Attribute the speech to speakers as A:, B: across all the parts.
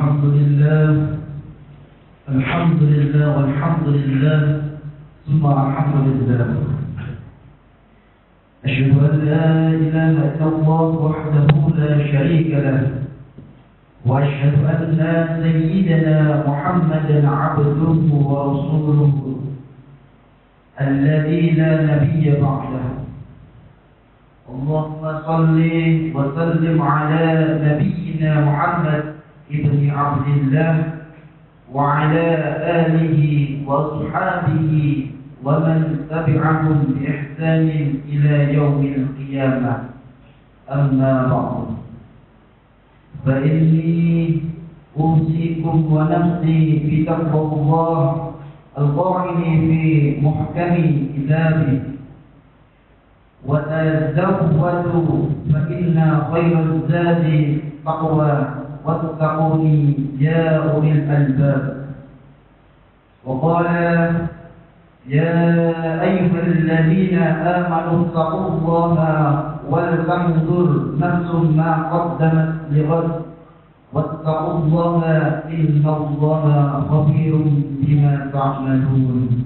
A: الحمد لله والحمد لله ثم الحمد لله. أشهد أن لا إله إلا الله وحده لا شريك له، وأشهد أن سيدنا محمدا عبده ورسوله الذي لا نبي بعده. اللهم صل وسلم على نبينا محمد ابن عبد الله وعلى آله وصحابه ومن تبعهم بإحسان إلى يوم القيامة. أما بعد، فإني أوصيكم ونفسي بتقوى الله القائل في محكم كتابه: وتزودوا فإن خير الزاد تقوى واتقوني يا أولي الألباب. وقال: يا أيها الذين آمنوا اتقوا الله ولتنظر نفس ما قدمت لغد واتقوا الله إن الله خبير بما تعملون.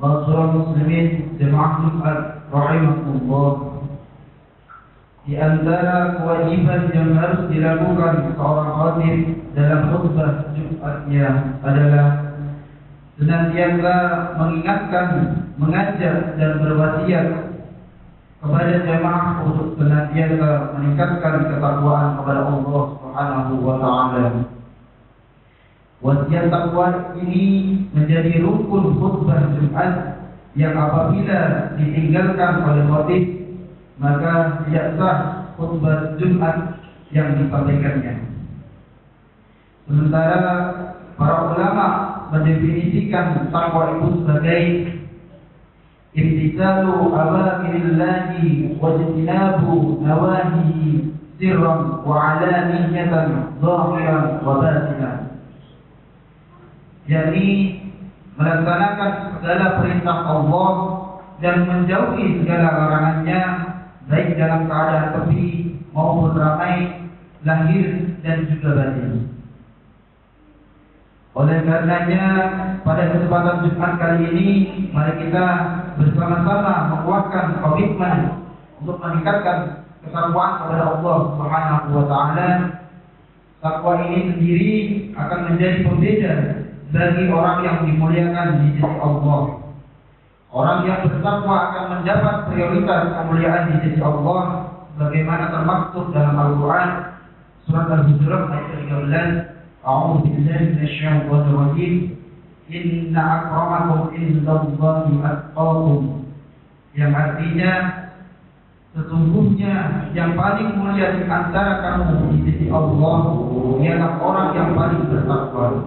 A: Masyaallah muslimin jemaah Jumat rahimakumullah, di antara kewajiban yang harus dilakukan seorang khatib dalam khutbah Jumatnya adalah senantiasa mengingatkan, mengajak dan berwasiat kepada jemaah untuk senantiasa meningkatkan ketakwaan kepada Allah Subhanahu wa taala. Wasiat takwa ini menjadi rukun khutbah Jumat yang apabila ditinggalkan oleh khatib maka tidak sah khutbah Jumat yang disampaikannya. Sementara para ulama mendefinisikan takwa itu sebagai imtithalu awamirillahi wa ijtinabu nawahihi sirran wa alaniyatan zahiran wa batinan, yakni melaksanakan segala perintah Allah dan menjauhi segala larangannya, baik dalam keadaan sepi maupun ramai, lahir dan juga batin. Oleh karenanya, pada kesempatan Jumat kali ini, mari kita bersama-sama menguatkan komitmen untuk meningkatkan ketakwaan kepada Allah Subhanahu wa taala. Takwa ini sendiri akan menjadi pembeda bagi orang yang dimuliakan di sisi Allah. Orang yang bertakwa akan mendapat prioritas kemuliaan di sisi Allah, sebagaimana termaktub dalam Al-Quran surat Al-Hujurat ayat 13. A'udzu billahi minasyaitonir rajim. Inna akramakum indallahi atqakum. Yang artinya, sesungguhnya yang paling mulia di antara kamu di sisi Allah ialah orang yang paling bertakwa.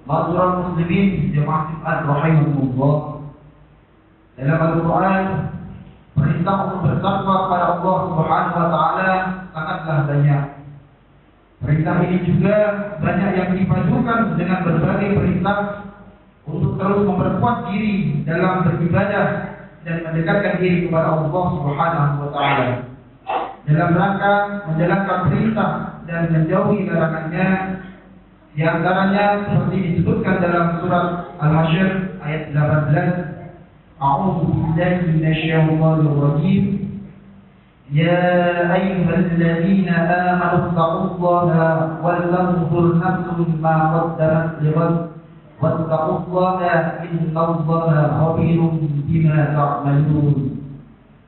A: Masyaallah muslimin jemaah Jumat rahimakumullah, dalam Al-Quran perintah untuk bertakwa kepada Allah Subhanahu wa taala sangatlah banyak. Perintah ini juga banyak yang dipadukan dengan berbagai perintah untuk terus memperkuat diri dalam beribadah dan mendekatkan diri kepada Allah Subhanahu wa taala dalam rangka menjalankan perintah dan menjauhi larangannya. Di antaranya seperti disebutkan dalam surat Al-Hasyr ayat 18. A'udzu billahi minasyaitonir rajim. Ya ayyuhalladzina amanu taqullaha wal tanzur nafsun ma qaddamat lighad wattaqullaha innallaha khabirun bima ta'malun.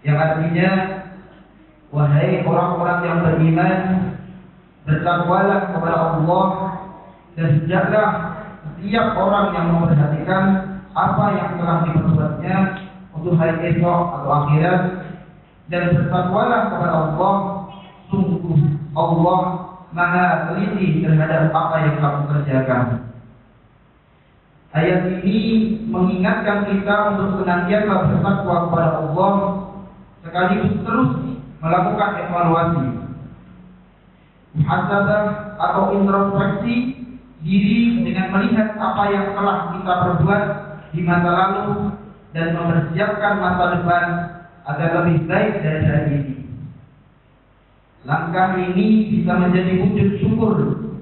A: Yang artinya, wahai orang-orang yang beriman, bertakwalah kepada Allah dan hendaklah setiap orang yang memperhatikan apa yang telah diperbuatnya untuk hari esok atau akhirat, dan bertakwalah kepada Allah, sungguh Allah Maha teliti terhadap apa yang kamu kerjakan. Ayat ini mengingatkan kita untuk senantiasa bertakwa kepada Allah sekaligus terus melakukan evaluasi, muhasabah atau introspeksi diri dengan melihat apa yang telah kita perbuat di masa lalu dan mempersiapkan masa depan agar lebih baik dari hari ini. Langkah ini bisa menjadi wujud syukur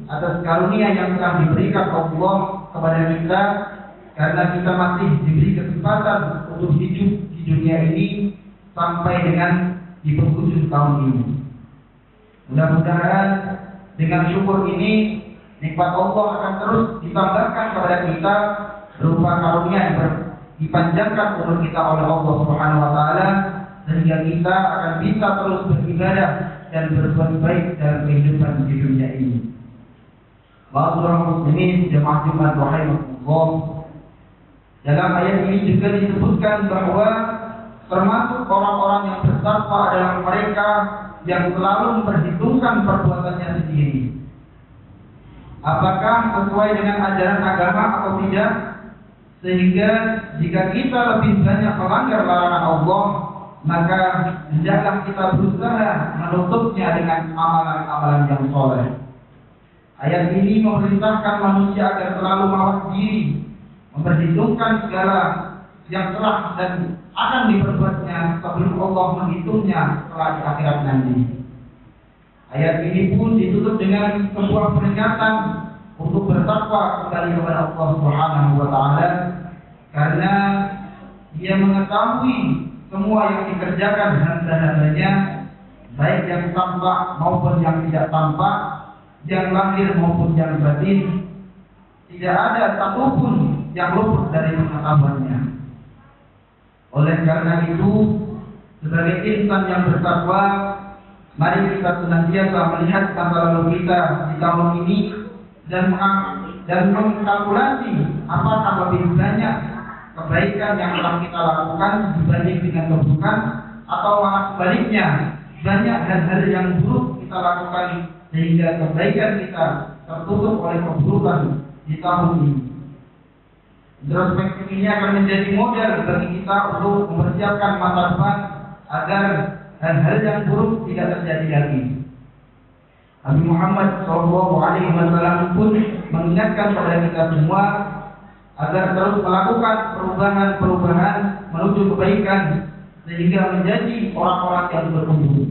A: atas karunia yang telah diberikan Allah kepada kita, karena kita masih diberi kesempatan untuk hidup di dunia ini sampai dengan di penghujung tahun ini. Mudah-mudahan dengan syukur ini nikmat Allah akan terus ditambahkan kepada kita berupa karunia yang dipanjangkan umur kita oleh Allah Subhanahu wa taala, sehingga kita akan bisa terus beribadah dan berbuat baik dalam kehidupan di dunia ini. Wa'alaikum muslimin jamaah Jumat rahimahullah. Dalam ayat ini juga disebutkan bahwa termasuk orang-orang yang bertakwa adalah mereka yang selalu memperhitungkan perbuatannya sendiri. Apakah sesuai dengan ajaran agama atau tidak? Sehingga jika kita lebih banyak melanggar larangan Allah, maka hendaklah kita berusaha menutupnya dengan amalan-amalan yang soleh. Ayat ini memerintahkan manusia agar selalu mawas diri, memperhitungkan segala yang telah dan akan diperbuatnya sebelum Allah menghitungnya setelah di akhirat nanti. Ayat ini pun ditutup dengan sebuah peringatan untuk bertakwa kembali kepada Allah Subhanahu wa taala, karena Dia mengetahui semua yang dikerjakan hamba-hambanya, baik yang tampak maupun yang tidak tampak, yang lahir maupun yang batin. Tidak ada satupun yang luput dari pengetahuannya. Oleh karena itu, sebagai insan yang bertakwa, mari kita senantiasa melihat masa lalu kita di tahun ini dan mengkalkulasi apakah lebih banyak kebaikan yang telah kita lakukan dibanding dengan keburukan, atau malah sebaliknya banyak hal-hal yang buruk kita lakukan sehingga kebaikan kita tertutup oleh keburukan di tahun ini. Introspeksi ini akan menjadi model bagi kita untuk mempersiapkan masa depan agar hal-hal yang buruk tidak terjadi lagi. Nabi Muhammad SAW pun mengingatkan kepada kita semua agar terus melakukan perubahan-perubahan menuju kebaikan sehingga menjadi orang-orang yang bertumbuh.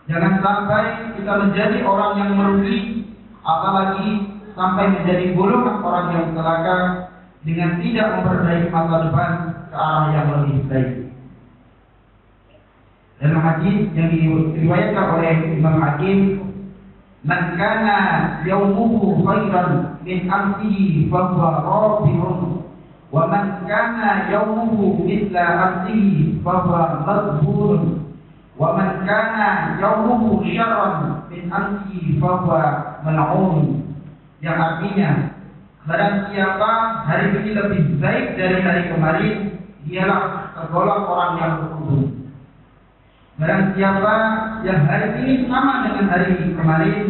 A: Jangan sampai kita menjadi orang yang merugi, apalagi sampai menjadi golongan orang yang celaka dengan tidak memperbaiki masa depan ke arah yang lebih baik. Dalam hadis yang diriwayatkan oleh Imam Hakim, "Man kana yawmuhu khairan min amsihi fa huwa rabihun, wa man kana yawmuhu mithla amsihi fa huwa madhburun, wa man kana yawmuhu syarran min amsihi fa huwa mal'un." Yang artinya, barang siapa hari ini lebih baik dari hari kemarin, dialah tergolong orang yang beruntung. Barang siapa yang hari ini sama dengan hari kemarin,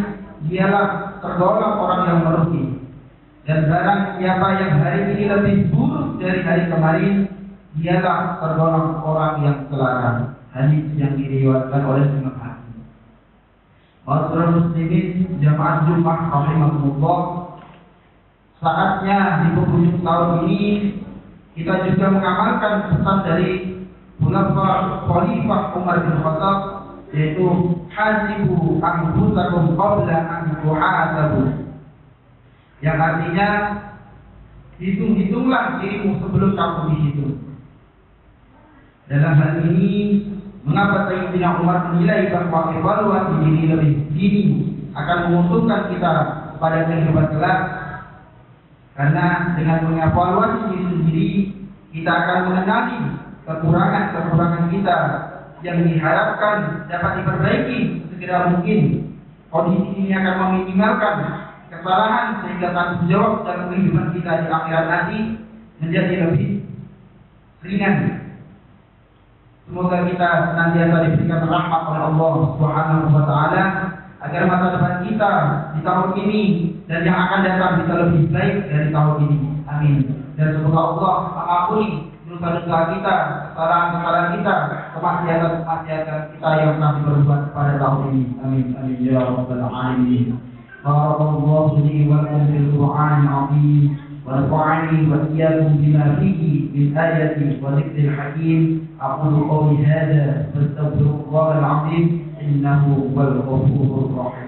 A: dialah tergolong orang yang merugi. Dan barang siapa yang hari ini lebih buruk dari hari kemarin, dialah tergolong orang yang celaka. Hadis yang diriwayatkan oleh Imam Hakim. Ma'asyiral muslimin jamaah Jumat rahimahullah, saatnya di penghujung tahun ini kita juga mengamalkan pesan dari Khalifah Umar bin Khattab, yaitu hasibu anfusakum qabla an tuhasabu, yang artinya hitung-hitunglah dirimu sebelum kamu dihitung. Dalam hal ini, mengapa Sayyidina Umar menilai bahwa evaluasi diri lebih dini akan menguntungkan kita pada kehidupan kelak? Karena dengan mengevaluasi diri sendiri, kita akan mengenali kekurangan-kekurangan kita yang diharapkan dapat diperbaiki segera mungkin. Kondisi ini akan meminimalkan kesalahan sehingga tanggung jawab dalam kehidupan kita di akhirat nanti menjadi lebih ringan. Semoga kita senantiasa diberikan rahmat oleh Allah Subhanahu wa taala agar masa depan kita di tahun ini dan yang akan datang bisa lebih baik dari tahun ini. Amin. Dan semoga Allah mengampuni dosa-dosa kita, kesalahan-kesalahan kita, kemaksiatan-kemaksiatan kita yang telah diperbuat pada tahun ini. Amin. Amin ya rabbal alamin. Barakallahu li wa lakum fil Qur'anil 'azim ونفعني وإياكم بما فيه من آية وذكر الحكيم. أقول قولي هذا فاستغفر الله العظيم إنه هو الغفور الرحيم.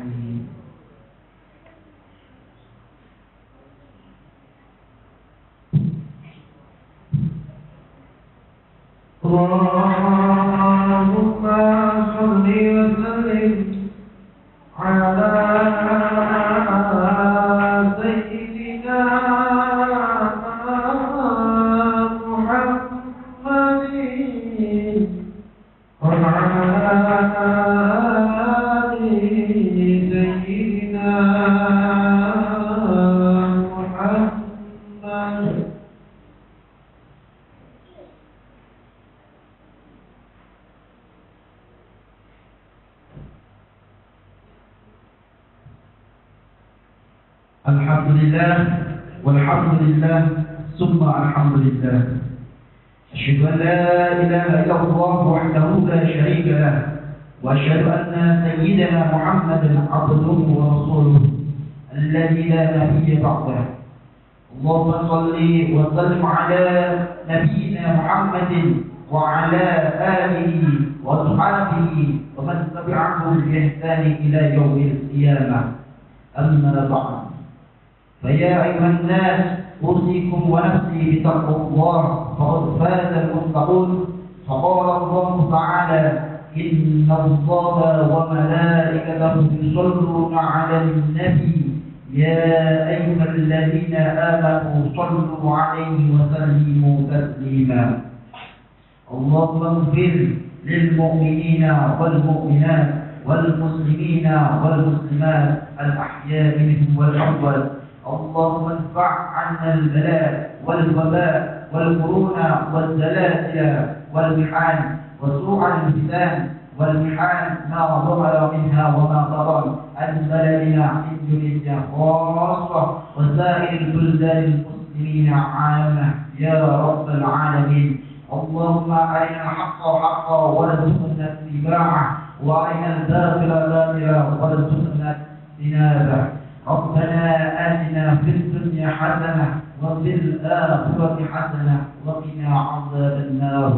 A: اللهم صل وسلم على سيدنا محمد وعلى آل سيدنا محمد. الحمد لله والحمد لله ثم الحمد لله. أشهد أن لا إله إلا الله وحده لا شريك له، وأشهد أن سيدنا محمدا عبده ورسوله الذي لا نبي بعده. اللهم صل وسلم على نبينا محمد وعلى آله وصحبه ومن تبعهم بإحسان إلى يوم القيامة. أما بعد، فيا أيها الناس أوصيكم ونفسي بتقوى الله فقد فاز المتقون. فقال الله تعالى: إن الله وملائكته يصلون على النبي يا أيها الذين آمنوا صلوا عليه وسلموا تسليما. اللهم اغفر للمؤمنين والمؤمنات والمسلمين والمسلمات الأحياء منهم والأموات. اللهم ادفع عنا البلاء والوباء والكورونا والزلازل والمحان وسوء الفتان والمحان ما ظهر منها وما بطن عن بلدنا إندونيسيا خاصة وسائر البلدان المسلمين عامة يا رب العالمين. اللهم أرنا الحق حقا وارزقنا اتباعه، وأرنا الباطل باطلا وارزقنا اجتنابه. ربنا آتنا في الدنيا حسنة وفي الآخرة حسنة وقنا عذاب النار.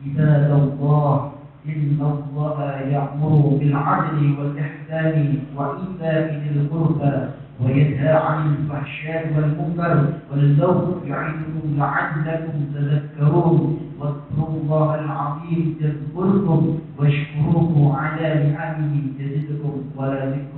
A: عباد الله، إن الله يأمر بالعدل والإحسان وإيتاء ذي القربى وينهى عن الفحشاء والمنكر والبغي يعظكم لعلكم تذكرون. واذكروا الله العظيم يذكركم واشكروه على نعمه يزدكم ولذكر